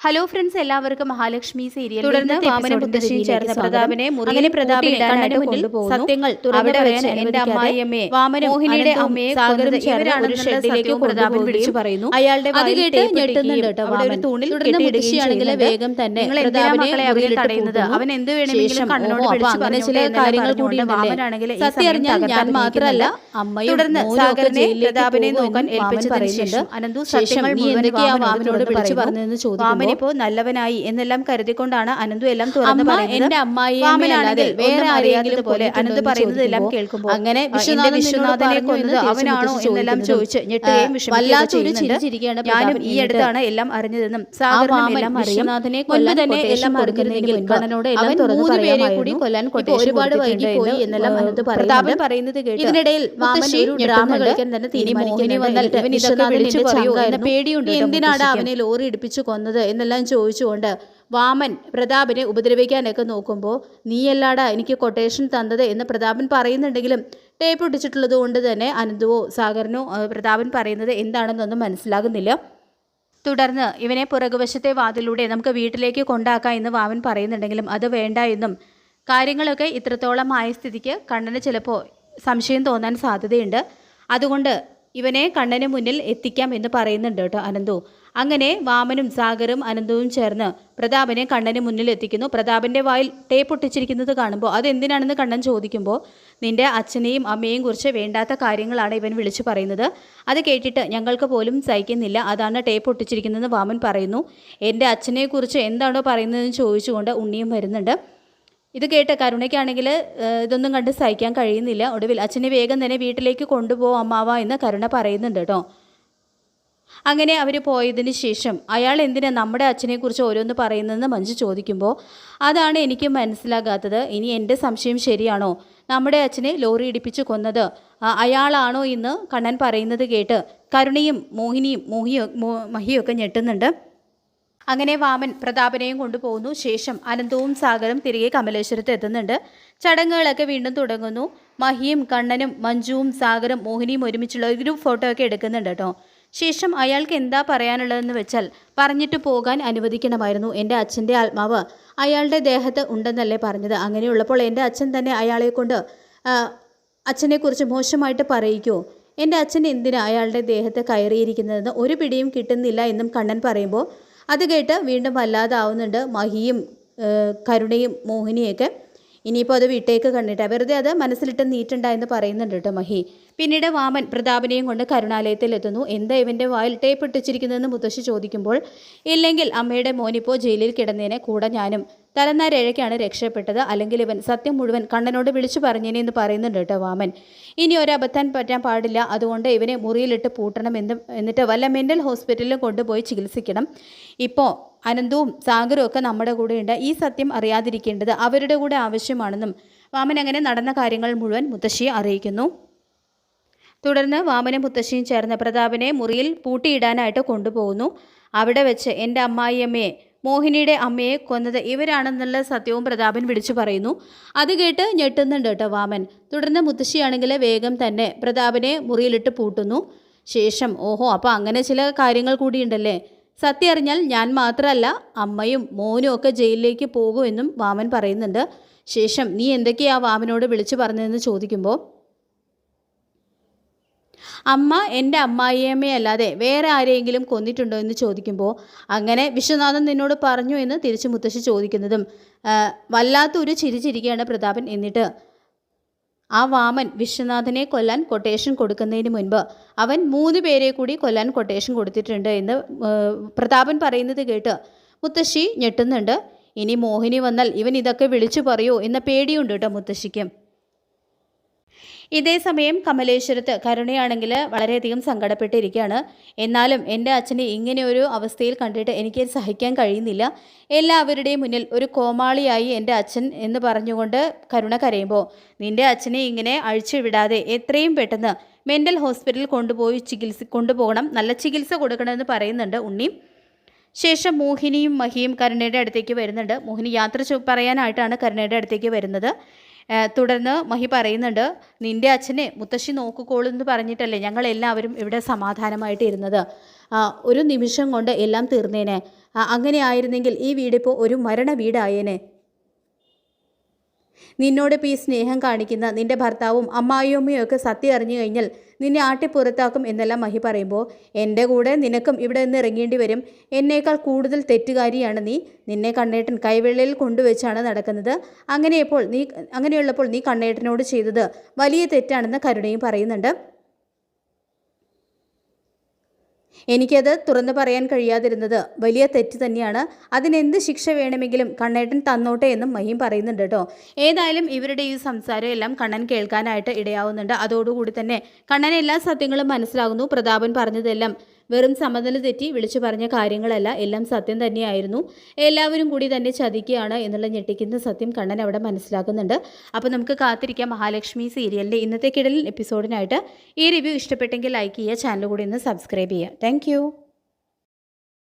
Hello friends, എല്ലാവർക്കും Mahalakshmi serial തുടർന്ന് വാമന മുത്തശ്ശിയും ചേർന്ന പ്രതാപനെ മുറിയിൽ പ്രതാപനെ സത്യങ്ങൾ അവിടെ വെച്ച് എന്റെ അമ്മായിയമ്മയെ മോഹിനിയുടെ അമ്മയെ സാഗരം ചേർന്ന് ഷെഡിലേക്ക് പ്രതാപൻ വിളിച്ചു പറയുന്നു. അയാളുടെ അത് കേട്ട് ഞെട്ടുന്നുണ്ട് കേട്ടോ. അവിടെ ഒരു തൂണിൽ മുത്തശ്ശിയാണെങ്കിൽ വേഗം തന്നെ പ്രതാപനെ തടയുന്നത് അവൻ എന്ത് വേണമെങ്കിലും കണ്ണനോട് അങ്ങനെ ചില കാര്യങ്ങൾ കൂടി സത്യം അറിഞ്ഞാൽ ഞാൻ മാത്രമല്ല അമ്മയും തുടർന്ന് സാഗരനെ പ്രതാപനെ നോക്കാൻ ഏൽപ്പിച്ചു പറയുന്നുണ്ട്. അനന്തു സത്യങ്ങൾ നീ എന്തൊക്കെയാ വാമനോട് വിളിച്ചു പറഞ്ഞതെന്ന് ചോദിക്കുന്നു. ഇപ്പോ നല്ലവനായി എന്നെല്ലാം കരുതിക്കൊണ്ടാണ് അനന്തു എല്ലാം തുറന്നു പറയുന്നത്. എന്റെ അമ്മായിയാണെങ്കിൽ വേറെ ആരെങ്കിലും പോലെ അനന്തു പറയുന്നതെല്ലാം കേൾക്കുമ്പോൾ അങ്ങനെ വിശ്വനാഥനെ കൊന്നത് അവനാണോ എന്നെല്ലാം ചോദിച്ച് ഞെട്ടുകയും വിഷമിക്കുകയാണ്. ഞാനും ഈ അടുത്താണ് എല്ലാം അറിഞ്ഞതെന്നും സാഗരനും എല്ലാം വിശ്വനാഥനെ കൊല്ലാൻ തന്നെ എല്ലാം അറിഞ്ഞിരുന്നെങ്കിൽ കണ്ണനോട് എല്ലാം തുറന്നു കൂടി കൊല്ലാൻ ഒരുപാട് വൈകി പോയി എന്നെല്ലാം അനന്തു പ്രതാപൻ പറയുന്നത് കേട്ടു. ഇതിനിടയിൽ വാമൻ ഒരു ഡ്രാമ കളിക്കാൻ തന്നെ തീരുമാനിക്കുന്നു. പേടിയുണ്ട്, എന്തിനാണ് അവനെ ലോറി ഇടിപ്പിച്ചു കൊന്നത് എന്നെല്ലാം ചോദിച്ചുകൊണ്ട് വാമൻ പ്രതാപനെ ഉപദ്രവിക്കാനൊക്കെ നോക്കുമ്പോൾ നീയല്ലാടാ എനിക്ക് കൊട്ടേഷൻ തന്നത് എന്ന് പ്രതാപൻ പറയുന്നുണ്ടെങ്കിലും ടേപ്പ് ഒട്ടിച്ചിട്ടുള്ളത് കൊണ്ട് തന്നെ അനന്തുവോ സാഗരനോ പ്രതാപൻ പറയുന്നത് എന്താണെന്നൊന്നും മനസ്സിലാകുന്നില്ല. തുടർന്ന് ഇവനെ പുറകുവശത്തെ വാതിലൂടെ നമുക്ക് വീട്ടിലേക്ക് കൊണ്ടാക്കാം എന്ന് വാമൻ പറയുന്നുണ്ടെങ്കിലും അത് വേണ്ട എന്നും കാര്യങ്ങളൊക്കെ ഇത്രത്തോളം ആയ സ്ഥിതിക്ക് കണ്ണന് ചിലപ്പോൾ സംശയം തോന്നാൻ സാധ്യതയുണ്ട്, അതുകൊണ്ട് ഇവനെ കണ്ണന് മുന്നിൽ എത്തിക്കാം എന്ന് പറയുന്നുണ്ട് കേട്ടോ അനന്തു. അങ്ങനെ വാമനും സാഗറും അനന്തവും ചേർന്ന് പ്രതാപനെ കണ്ണന് മുന്നിൽ എത്തിക്കുന്നു. പ്രതാപൻ്റെ വായിൽ ടേപ്പ് ഒട്ടിച്ചിരിക്കുന്നത് കാണുമ്പോൾ അതെന്തിനാണെന്ന് കണ്ണൻ ചോദിക്കുമ്പോൾ നിന്റെ അച്ഛനെയും അമ്മയെയും കുറിച്ച് വേണ്ടാത്ത കാര്യങ്ങളാണ് ഇവൻ വിളിച്ചു പറയുന്നത്, അത് കേട്ടിട്ട് ഞങ്ങൾക്ക് പോലും സഹിക്കുന്നില്ല, അതാണ് ടേപ്പ് ഒട്ടിച്ചിരിക്കുന്നതെന്ന് വാമൻ പറയുന്നു. എൻ്റെ അച്ഛനെക്കുറിച്ച് എന്താണോ പറയുന്നതെന്ന് ചോദിച്ചുകൊണ്ട് ഉണ്ണിയും വരുന്നുണ്ട്. ഇത് കേട്ട് കരുണയ്ക്കാണെങ്കിൽ ഇതൊന്നും കണ്ട് സഹിക്കാൻ കഴിയുന്നില്ല. ഒടുവിൽ അച്ഛനെ വേഗം തന്നെ വീട്ടിലേക്ക് കൊണ്ടുപോകും അമ്മാവ എന്ന് കരുണ പറയുന്നുണ്ട് കേട്ടോ. അങ്ങനെ അവർ പോയതിന് ശേഷം അയാൾ എന്തിനാ നമ്മുടെ അച്ഛനെക്കുറിച്ച് ഓരോന്ന് പറയുന്നതെന്ന് മഞ്ജു ചോദിക്കുമ്പോൾ അതാണ് എനിക്ക് മനസ്സിലാകാത്തത്. ഇനി എൻ്റെ സംശയം ശരിയാണോ, നമ്മുടെ അച്ഛനെ ലോറി ഇടിപ്പിച്ച് കൊന്നത് അയാളാണോ എന്ന് കണ്ണൻ പറയുന്നത് കേട്ട് കരുണയും മോഹിനിയും മഹിയൊക്കെ ഞെട്ടുന്നുണ്ട്. അങ്ങനെ വാമൻ പ്രതാപനെയും കൊണ്ടുപോകുന്നു. ശേഷം അനന്തവും സാഗരം തിരികെ കമലേശ്വരത്ത് എത്തുന്നുണ്ട്. ചടങ്ങുകളൊക്കെ വീണ്ടും തുടങ്ങുന്നു. മഹിയും കണ്ണനും മഞ്ജുവും സാഗരം മോഹിനിയും ഒരുമിച്ചുള്ള ഒരു ഗ്രൂപ്പ് ഫോട്ടോ ഒക്കെ എടുക്കുന്നുണ്ട് കേട്ടോ. ശേഷം അയാൾക്ക് എന്താ പറയാനുള്ളതെന്ന് വെച്ചാൽ പറഞ്ഞിട്ട് പോകാൻ അനുവദിക്കണമായിരുന്നു, എൻ്റെ അച്ഛൻ്റെ ആത്മാവ് അയാളുടെ ദേഹത്ത് ഉണ്ടെന്നല്ലേ പറഞ്ഞത്, അങ്ങനെയുള്ളപ്പോൾ എൻ്റെ അച്ഛൻ തന്നെ അയാളെ കൊണ്ട് അച്ഛനെക്കുറിച്ച് മോശമായിട്ട് പറയിക്കുമോ, എൻ്റെ അച്ഛൻ എന്തിനാ അയാളുടെ ദേഹത്ത് കയറിയിരിക്കുന്നതെന്ന് ഒരു പിടിയും കിട്ടുന്നില്ല എന്നും കണ്ണൻ പറയുമ്പോൾ അത് കേട്ട് വീണ്ടും വല്ലാതാവുന്നുണ്ട് മഹിയും കരുണയും മോഹിനിയൊക്കെ. ഇനിയിപ്പോൾ അത് വിട്ടേക്ക് കണ്ടിട്ട് വെറുതെ അത് മനസ്സിലിട്ട് നീട്ടുണ്ടായെന്ന് പറയുന്നുണ്ട് കേട്ടോ മഹി. പിന്നീട് വാമൻ പ്രതാപനെയും കൊണ്ട് കരുണാലയത്തിൽ എത്തുന്നു. എന്താ ഇവൻ്റെ വായിൽ ടേപ്പ് ഇട്ടിച്ചിരിക്കുന്നതെന്ന് മുത്തശ്ശി ചോദിക്കുമ്പോൾ ഇല്ലെങ്കിൽ അമ്മയുടെ മോനിപ്പോൾ ജയിലിൽ കിടന്നതിനെ കൂടെ ഞാനും തലനാരേഴയ്ക്കാണ് രക്ഷപ്പെട്ടത്, അല്ലെങ്കിൽ ഇവൻ സത്യം മുഴുവൻ കണ്ണനോട് വിളിച്ചു പറഞ്ഞേനെ എന്ന് പറയുന്നുണ്ട് കേട്ടോ വാമൻ. ഇനി ഒരബദ്ധം പറ്റാൻ പാടില്ല, അതുകൊണ്ട് ഇവനെ മുറിയിലിട്ട് പൂട്ടണം എന്നിട്ട് വല്ല മെൻ്റൽ ഹോസ്പിറ്റലിലും കൊണ്ടുപോയി ചികിത്സിക്കണം. ഇപ്പോൾ അനന്തവും സാഗറും ഒക്കെ നമ്മുടെ കൂടെയുണ്ട്, ഈ സത്യം അറിയാതിരിക്കേണ്ടത് അവരുടെ കൂടെ ആവശ്യമാണെന്നും വാമൻ അങ്ങനെ നടന്ന കാര്യങ്ങൾ മുഴുവൻ മുത്തശ്ശിയെ അറിയിക്കുന്നു. തുടർന്ന് വാമനും മുത്തശ്ശിയും ചേർന്ന് പ്രതാപനെ മുറിയിൽ പൂട്ടിയിടാനായിട്ട് കൊണ്ടുപോകുന്നു. അവിടെ വെച്ച് എൻ്റെ അമ്മായിയമ്മയെ മോഹിനിയുടെ അമ്മയെ കൊന്നത് ഇവരാണെന്നുള്ള സത്യവും പ്രതാപൻ വിളിച്ചു പറയുന്നു. അത് കേട്ട് ഞെട്ടുന്നുണ്ട് കേട്ടോ വാമൻ. തുടർന്ന് മുത്തശ്ശിയാണെങ്കിൽ വേഗം തന്നെ പ്രതാപനെ മുറിയിലിട്ട് പൂട്ടുന്നു. ശേഷം ഓഹോ അപ്പോൾ അങ്ങനെ ചില കാര്യങ്ങൾ കൂടിയുണ്ടല്ലേ, സത്യം അറിഞ്ഞാൽ ഞാൻ മാത്രമല്ല അമ്മയും മോനും ഒക്കെ ജയിലിലേക്ക് പോകുമെന്നും വാമൻ പറയുന്നുണ്ട്. ശേഷം നീ എന്തൊക്കെയാ വാമനോട് വിളിച്ചു പറഞ്ഞതെന്ന് ചോദിക്കുമ്പോൾ അമ്മ എൻ്റെ അമ്മായിയമ്മയല്ലാതെ വേറെ ആരെയെങ്കിലും കൊന്നിട്ടുണ്ടോ എന്ന് ചോദിക്കുമ്പോൾ അങ്ങനെ വിശ്വനാഥൻ നിന്നോട് പറഞ്ഞു എന്ന് തിരിച്ച് മുത്തശ്ശി ചോദിക്കുന്നതും വല്ലാത്തൊരു ചിരിച്ചിരിക്കുകയാണ് പ്രതാപൻ. എന്നിട്ട് ആ വാമൻ വിശ്വനാഥനെ കൊല്ലാൻ കൊട്ടേഷൻ കൊടുക്കുന്നതിന് മുൻപ് അവൻ 3 പേരെ കൂടി കൊല്ലാൻ കൊട്ടേഷൻ കൊടുത്തിട്ടുണ്ട് എന്ന് പ്രതാപൻ പറയുന്നത് കേട്ട് മുത്തശ്ശി ഞെട്ടുന്നുണ്ട്. ഇനി മോഹിനി വന്നാൽ ഇവൻ ഇതൊക്കെ വിളിച്ചു പറയുമോ എന്ന പേടിയുണ്ട് കേട്ടോ മുത്തശ്ശിക്ക്. ഇതേ സമയം കമലേശ്വരത്ത് കരുണയാണെങ്കിൽ വളരെയധികം സങ്കടപ്പെട്ടിരിക്കുകയാണ്. എന്നാലും എൻ്റെ അച്ഛനെ ഇങ്ങനെ ഒരു അവസ്ഥയിൽ കണ്ടിട്ട് എനിക്ക് സഹിക്കാൻ കഴിയുന്നില്ല, എല്ലാവരുടെയും മുന്നിൽ ഒരു കോമാളിയായി എൻ്റെ അച്ഛൻ എന്ന് പറഞ്ഞുകൊണ്ട് കരുണ കരയുമ്പോൾ നിൻ്റെ അച്ഛനെ ഇങ്ങനെ അഴിച്ചുവിടാതെ എത്രയും പെട്ടെന്ന് മെൻ്റൽ ഹോസ്പിറ്റലിൽ കൊണ്ടുപോകണം, നല്ല ചികിത്സ കൊടുക്കണമെന്ന് പറയുന്നുണ്ട് ഉണ്ണി. ശേഷം മോഹിനിയും മഹിയും കരുണയുടെ അടുത്തേക്ക് വരുന്നുണ്ട്. മോഹിനി യാത്ര പറയാനായിട്ടാണ് കരുണയുടെ അടുത്തേക്ക് വരുന്നത്. തുടർന്ന് മഹി പറയുന്നുണ്ട് നിൻ്റെ അച്ഛനെ മുത്തശ്ശി നോക്കിക്കോളൂ എന്ന് പറഞ്ഞിട്ടല്ലേ ഞങ്ങളെല്ലാവരും ഇവിടെ സമാധാനമായിട്ട് ഇരുന്നത്, ഒരു നിമിഷം കൊണ്ട് എല്ലാം തീർന്നേനെ, അങ്ങനെ ആയിരുന്നെങ്കിൽ ഈ വീടിപ്പോൾ ഒരു മരണ വീടായേനെ. നിന്നോടിപ്പോൾ ഈ സ്നേഹം കാണിക്കുന്ന നിന്റെ ഭർത്താവും അമ്മായിയമ്മയും ഒക്കെ സത്യം അറിഞ്ഞു കഴിഞ്ഞാൽ നിന്നെ ആട്ടിപ്പുറത്താക്കും എന്നെല്ലാം മഹി പറയുമ്പോൾ എൻ്റെ കൂടെ നിനക്കും ഇവിടെ നിന്ന് ഇറങ്ങേണ്ടി വരും. എന്നേക്കാൾ കൂടുതൽ തെറ്റുകാരിയാണ് നീ. നിന്നെ കണ്ണേട്ടൻ കൈവെള്ളയിൽ കൊണ്ടുവച്ചാണ് നടക്കുന്നത്. അങ്ങനെയുള്ളപ്പോൾ നീ കണ്ണേട്ടനോട് ചെയ്തത് വലിയ തെറ്റാണെന്ന് കരുണയും പറയുന്നുണ്ട്. എനിക്കത് തുറന്നു പറയാൻ കഴിയാതിരുന്നത് വലിയ തെറ്റ് തന്നെയാണ്. അതിനെന്ത് ശിക്ഷ വേണമെങ്കിലും കണ്ണേട്ടൻ തന്നോട്ടെ എന്നും മഹിയും പറയുന്നുണ്ട് കേട്ടോ. ഏതായാലും ഇവരുടെ ഈ സംസാരം എല്ലാം കണ്ണൻ കേൾക്കാനായിട്ട് ഇടയാവുന്നുണ്ട്. അതോടുകൂടി തന്നെ കണ്ണൻ എല്ലാ സത്യങ്ങളും മനസ്സിലാകുന്നു. പ്രതാപൻ പറഞ്ഞതെല്ലാം വെറും സമനില തെറ്റി വിളിച്ചു പറഞ്ഞ കാര്യങ്ങളല്ല, എല്ലാം സത്യം തന്നെയായിരുന്നു. എല്ലാവരും കൂടി തന്നെ ചതിക്കുകയാണ് എന്നുള്ള ഞെട്ടിക്കുന്ന സത്യം കണ്ണൻ അവിടെ മനസ്സിലാക്കുന്നുണ്ട്. അപ്പോൾ നമുക്ക് കാത്തിരിക്കാം മഹാലക്ഷ്മി സീരിയലിൻ്റെ ഇന്നത്തെ കിടലൻ എപ്പിസോഡിനായിട്ട്. ഈ റിവ്യൂ ഇഷ്ടപ്പെട്ടെങ്കിൽ ലൈക്ക് ചെയ്യുക, ചാനൽ കൂടി ഒന്ന് സബ്സ്ക്രൈബ് ചെയ്യുക. താങ്ക്